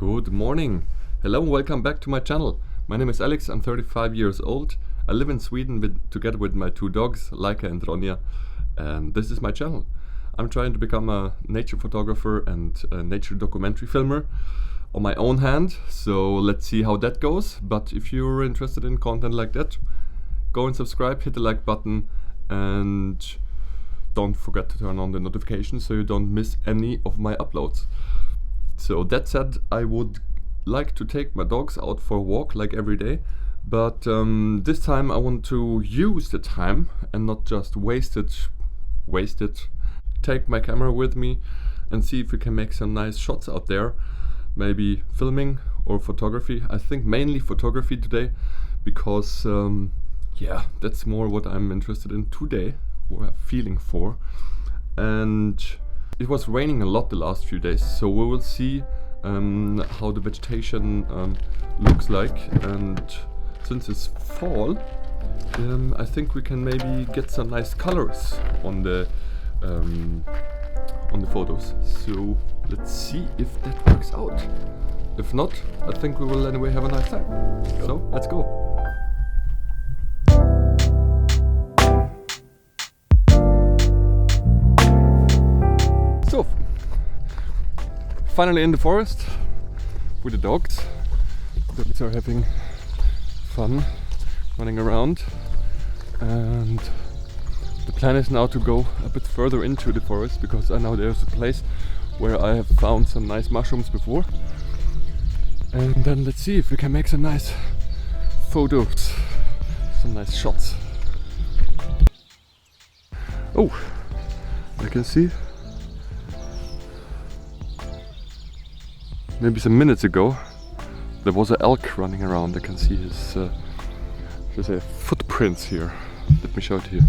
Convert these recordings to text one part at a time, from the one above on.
Good morning. Hello and welcome back to my channel. My name is Alex, I'm 35 years old. I live in Sweden together with my two dogs, Laika and Ronja, and this is my channel. I'm trying to become a nature photographer and a nature documentary filmer on my own hand, so let's see how that goes. But if you're interested in content like that, go and subscribe, hit the like button, and don't forget to turn on the notifications so you don't miss any of my uploads. So that said, I would like to take my dogs out for a walk like every day, but this time I want to use the time and not just waste it. Take my camera with me and see if we can make some nice shots out there, maybe filming or photography. I think mainly photography today, because yeah, that's more what I'm interested in today, what I'm feeling for. And it was raining a lot the last few days, so we will see how the vegetation looks like. And since it's fall, I think we can maybe get some nice colors on the photos. So let's see if that works out. If not, I think we will anyway have a nice time. So let's go. So, finally in the forest with the dogs. The dogs are having fun running around, and the plan is now to go a bit further into the forest, because I know there's a place where I have found some nice mushrooms before, and then let's see if we can make some nice photos, some nice shots. Oh, I can see maybe some minutes ago there was an elk running around. I can see his footprints here. Let me show it to you.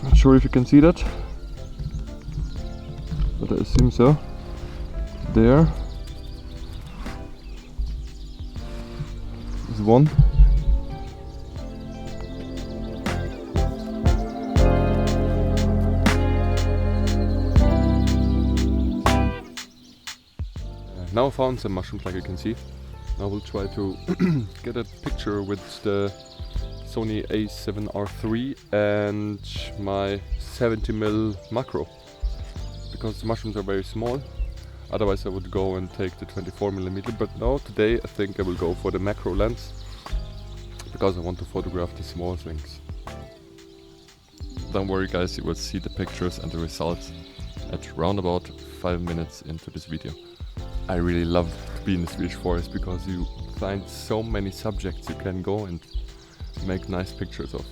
Not sure if you can see that, but I assume so. There is one. Now I found some mushrooms, like you can see. Now we'll try to get a picture with the SONY A7rIII and my 70mm macro, because the mushrooms are very small. Otherwise I would go and take the 24mm, but now today I think I will go for the macro lens, because I want to photograph the small things. Don't worry guys, you will see the pictures and the results at round about 5 minutes into this video. I really love to be in the Swedish forest, because you find so many subjects you can go and make nice pictures of.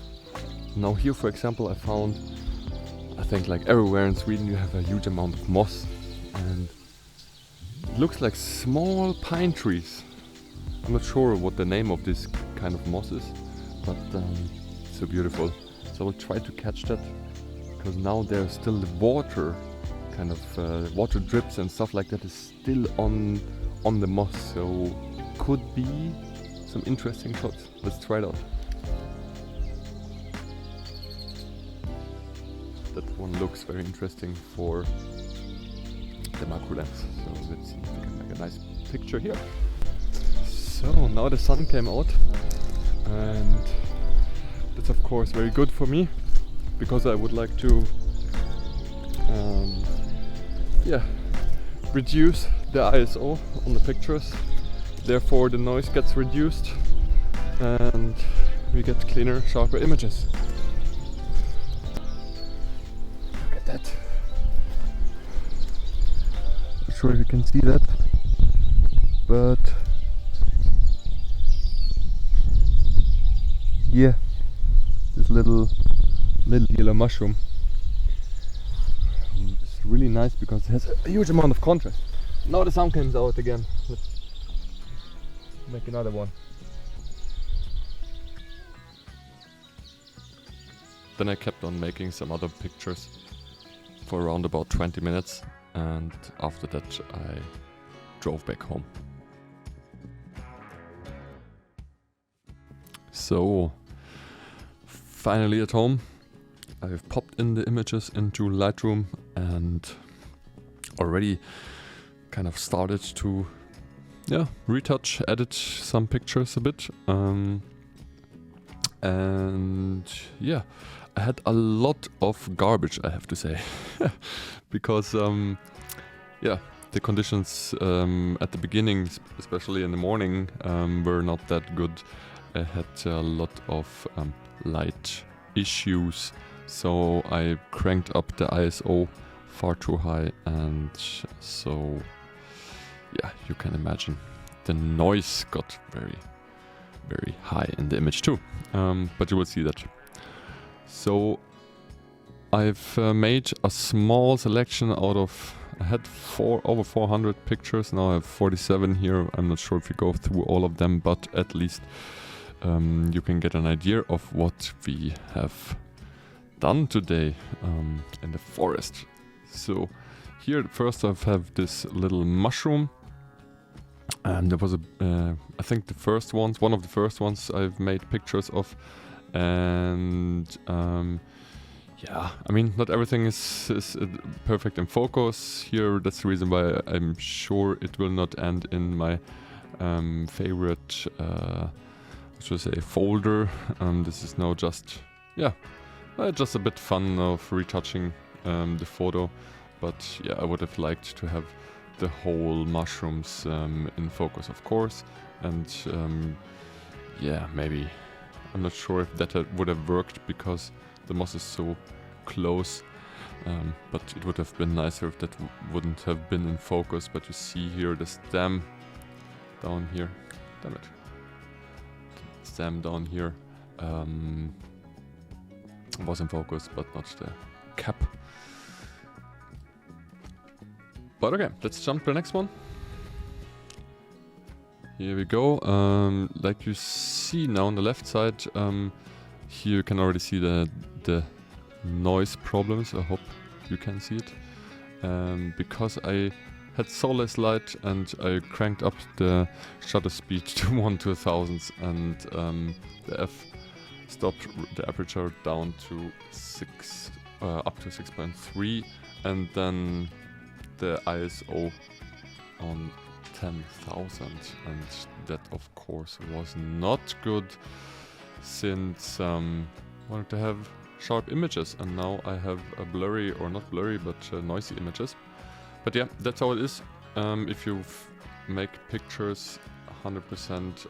Now here, for example, I found, I think like everywhere in Sweden you have a huge amount of moss, and it looks like small pine trees. I'm not sure what the name of this kind of moss is, but it's so beautiful. So I will try to catch that, because now there's still the water, kind of water drips and stuff like that is still on the moss, so could be some interesting shots. Let's try it out. That one looks very interesting for the macro lens, so let's see if we can make a nice picture here. So now the sun came out, and that's of course very good for me, because I would like to reduce the ISO on the pictures. Therefore the noise gets reduced and we get cleaner, sharper images. Look at that. Not sure if you can see that, but yeah, this little yellow mushroom. It's really nice because it has a huge amount of contrast. Now the sun comes out again. Let's make another one. Then I kept on making some other pictures for around about 20 minutes, and after that I drove back home. So finally at home. I've popped in the images into Lightroom and already kind of started to retouch, edit some pictures a bit. And yeah, I had a lot of garbage, I have to say, because the conditions at the beginning, especially in the morning, were not that good. I had a lot of light issues, so I cranked up the ISO far too high, and so yeah, you can imagine the noise got very, very high in the image too, but you will see that. So I've made a small selection out of, I had over 400 pictures, now I have 47 here. I'm not sure if you go through all of them, but at least you can get an idea of what we have done today in the forest. So here first I have this little mushroom, and there was I think one of the first ones I've made pictures of, and yeah, I mean, not everything is perfect in focus here. That's the reason why I'm sure it will not end in my favorite folder. This is now just a bit fun of retouching the photo, but yeah, I would have liked to have the whole mushrooms in focus, of course, and yeah, maybe I'm not sure if that would have worked because the moss is so close, but it would have been nicer if that wouldn't have been in focus. But you see here the stem down here, damn it, the stem down here was in focus, but not the cap. But okay, let's jump to the next one. Here we go. Like you see now on the left side, here you can already see the noise problems. I hope you can see it. Because I had so less light and I cranked up the shutter speed to 1/1000, and the f-stopped the aperture down to up to 6.3, and then the ISO on 10,000, and that of course was not good, since I wanted to have sharp images, and now I have a blurry, or not blurry, but noisy images. But yeah, that's how it is. If you make pictures 100%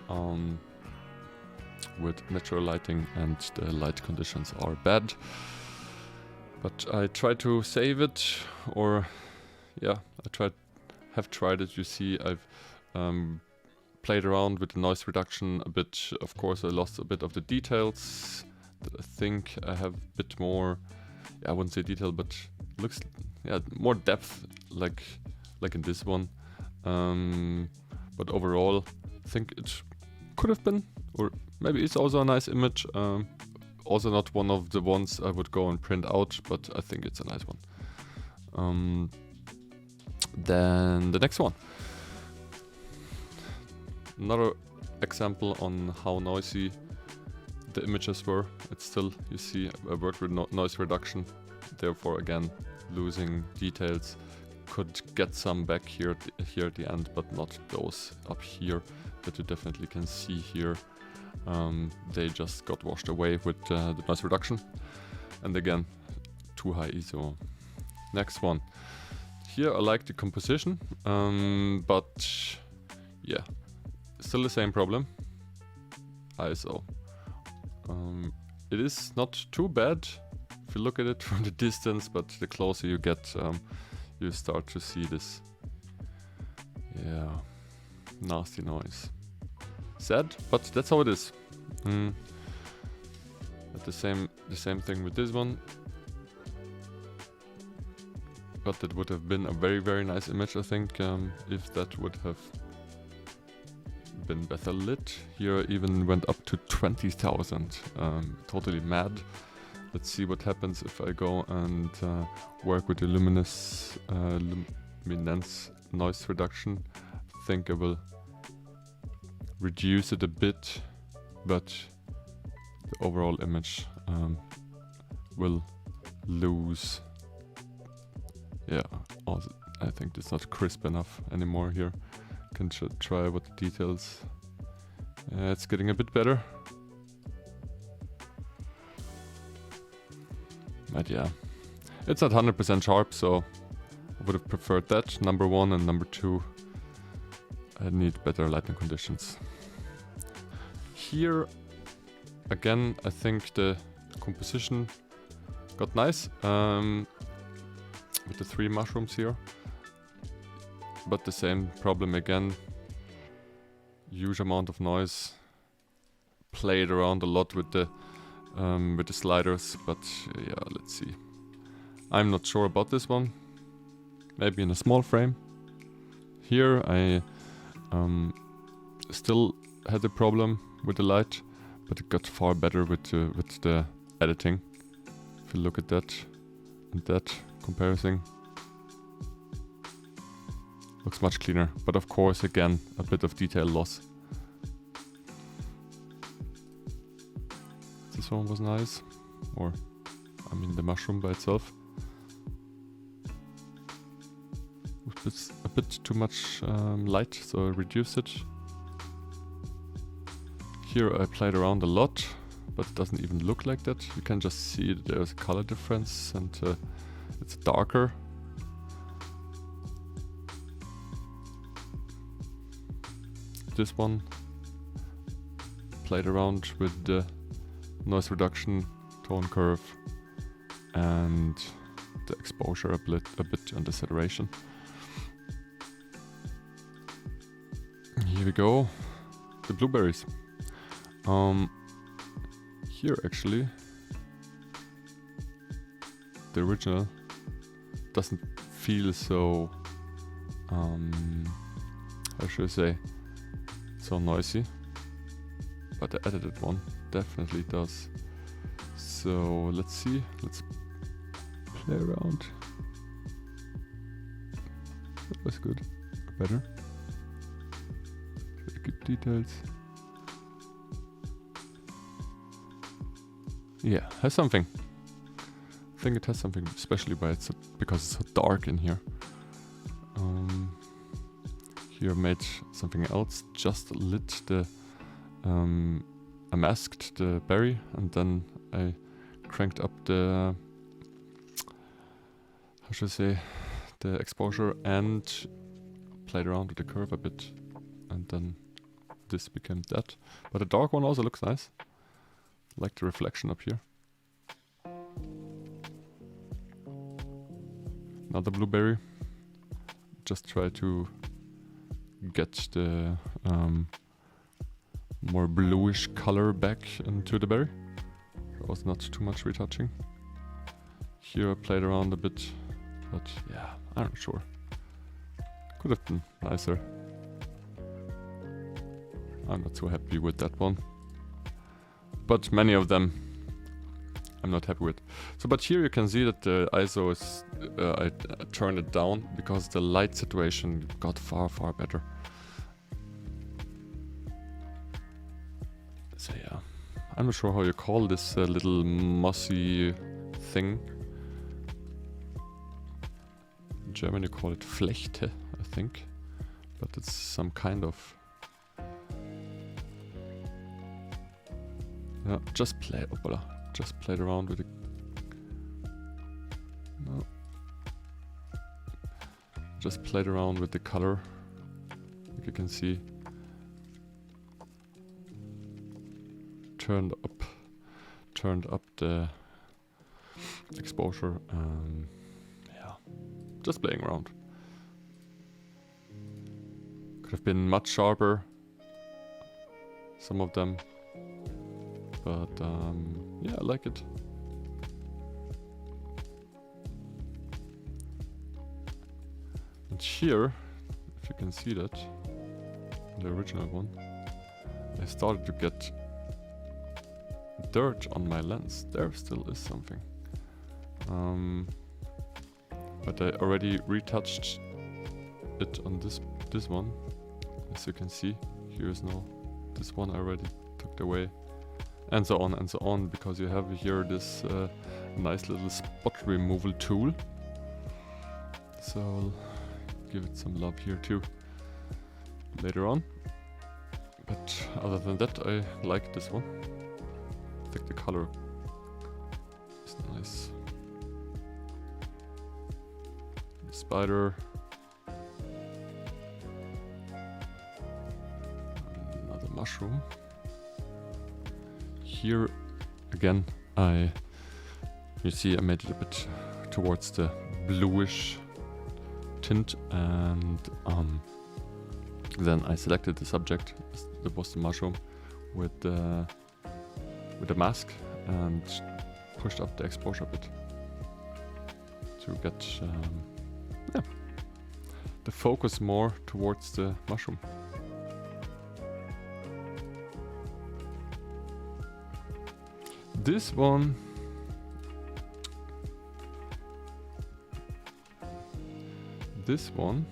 with natural lighting and the light conditions are bad. But I try to save it, or yeah, have tried it. You see, I've played around with the noise reduction a bit. Of course, I lost a bit of the details. I think I have a bit more, I wouldn't say detail, but looks, more depth, like in this one. But overall, I think it could have been, or maybe it's also a nice image. Also not one of the ones I would go and print out, but I think it's a nice one. Then the next one. Another example on how noisy the images were. It's still, you see, I worked with noise reduction, therefore again losing details. Could get some back here at the end, but not those up here that you definitely can see here. They just got washed away with the noise reduction, and again, too high ISO. Next one. Here I like the composition, but yeah, still the same problem. ISO. It is not too bad if you look at it from the distance, but the closer you get, you start to see this, nasty noise. Sad, but that's how it is. But the same thing with this one. But it would have been a very, very nice image, I think, if that would have been better lit. Here even went up to 20,000. Totally mad. Let's see what happens if I go and work with the luminance noise reduction. I think I will reduce it a bit, but the overall image will loose. Yeah, also I think it's not crisp enough anymore here. Can try with the details. It's getting a bit better. But yeah, it's not 100% sharp, so I would have preferred that, number one, and number two, I need better lighting conditions. Here, again, I think the composition got nice, with the 3 mushrooms here. But the same problem again, huge amount of noise, played around a lot with the sliders, but yeah, let's see. I'm not sure about this one. Maybe in a small frame. Here I still had a problem with the light, but it got far better with the editing. If you look at that and that comparison, looks much cleaner. But of course, again, a bit of detail loss. This one was nice, or I mean the mushroom by itself. It's a bit too much light, so I reduced it. Here I played around a lot, but it doesn't even look like that. You can just see that there's a color difference, and it's darker. This one played around with the noise reduction, tone curve, and the exposure a bit on the saturation. Here we go, the blueberries. Here actually, the original doesn't feel so, how should I say, so noisy, but the edited one definitely does. So let's see, let's play around. That was good, better. Good details. Yeah, has something. I think it has something, especially because it's so dark in here. Here I made something else, just lit the, I masked the berry, and then I cranked up the, how should I say, the exposure, and played around with the curve a bit, and then this became that. But the dark one also looks nice. Like the reflection up here. Another blueberry. Just try to get the more bluish color back into the berry. It was not too much retouching. Here I played around a bit, but yeah, I'm not sure. Could have been nicer. I'm not so happy with that one. But many of them I'm not happy with. So, but here you can see that the ISO is, I turned it down because the light situation got far better. So yeah, I'm not sure how you call this little mossy thing. In German you call it Flechte, I think. But it's some kind of... Yeah, just played around with it. No. Just played around with the color. Like you can see. Turned up the exposure. Yeah, just playing around. Could have been much sharper. Some of them. But yeah, I like it. And here, if you can see that, the original one, I started to get dirt on my lens. There still is something. But I already retouched it on this one. As you can see, here is no, this one I already took away. And so on, because you have here this nice little spot removal tool. So I'll give it some love here too later on. But other than that, I like this one. I think the color is nice. The spider. Another mushroom. Here again, you see I made it a bit towards the bluish tint, and then I selected the subject, that was the mushroom, with the mask, and pushed up the exposure a bit to get the focus more towards the mushroom. This one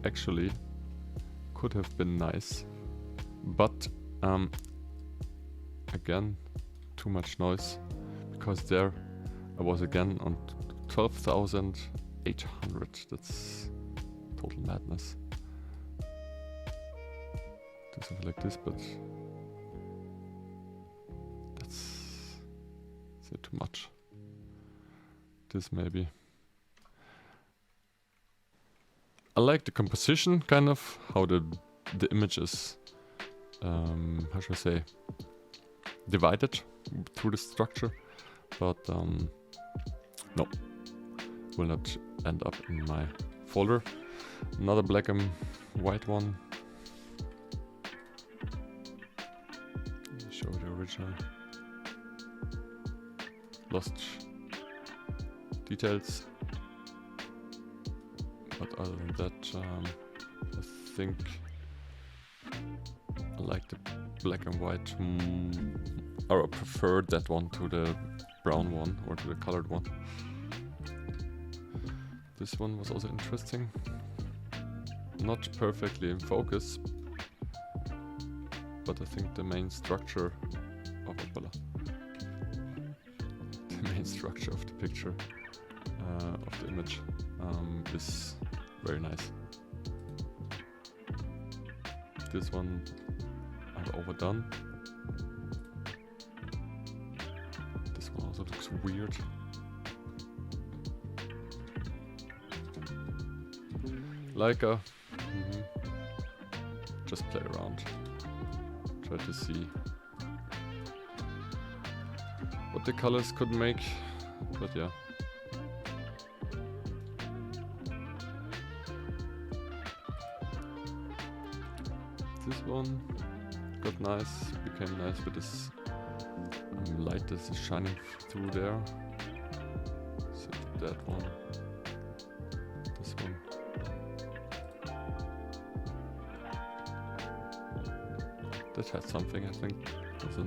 actually could have been nice, but again, too much noise, because there I was again on 12,800. That's total madness. Do something like this, but that's too much. This maybe. I like the composition, kind of, how the image is, how should I say, divided through the structure, but no, will not end up in my folder. Another black and white one. Show the original. Lost details. But other than that, I think I like the black and white, or I prefer that one to the brown one, or to the colored one. This one was also interesting. Not perfectly in focus, but I think the main structure of the picture, of the image, is very nice. This one I've overdone. This one also looks weird. Leica, just play around. Try to see what the colors could make, but yeah. This one got nice, became nice with this light that is shining through there. So that one, this one. That had something, I think. It was a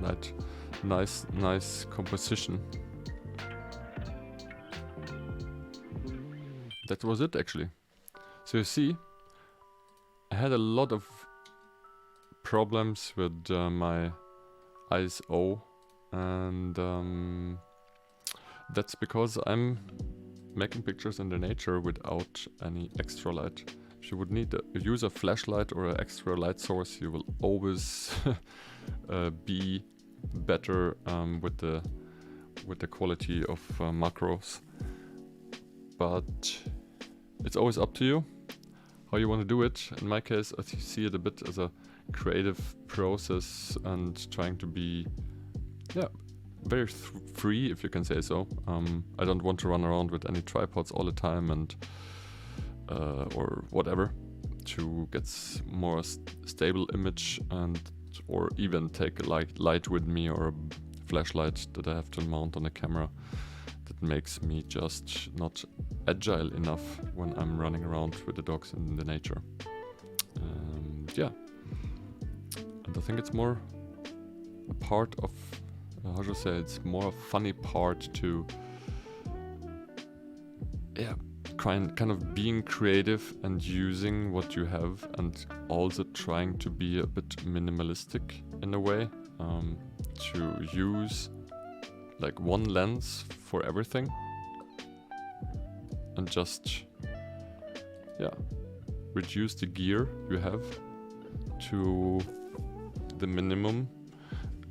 nice composition. That was it actually. So you see, I had a lot of problems with my ISO, and that's because I'm making pictures in the nature without any extra light. If you would need to use a flashlight or an extra light source, you will always be better with the quality of macros. But it's always up to you how you want to do it. In my case, I see it a bit as a creative process and trying to be very free, if you can say so. I don't want to run around with any tripods all the time and or whatever, to get more stable image, and or even take a light with me, or a flashlight that I have to mount on a camera. That makes me just not agile enough when I'm running around with the dogs in the nature. Yeah, and I think it's more a part of, how should I say, it's more a funny part to, kind of being creative and using what you have, and also trying to be a bit minimalistic in a way, to use like one lens for everything, and just, yeah, reduce the gear you have to the minimum,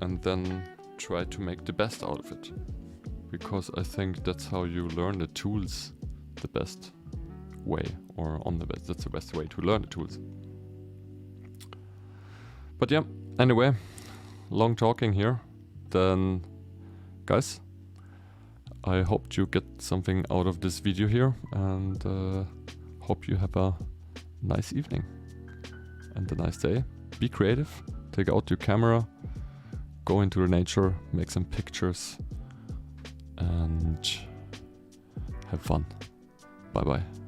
and then try to make the best out of it. Because I think that's how you learn the tools the best way, or on the best, that's the best way to learn the tools. But yeah, anyway, long talking here. Then guys, I hope you get something out of this video here, and hope you have a nice evening and a nice day. Be creative, take out your camera, go into the nature, make some pictures, and have fun. Bye bye.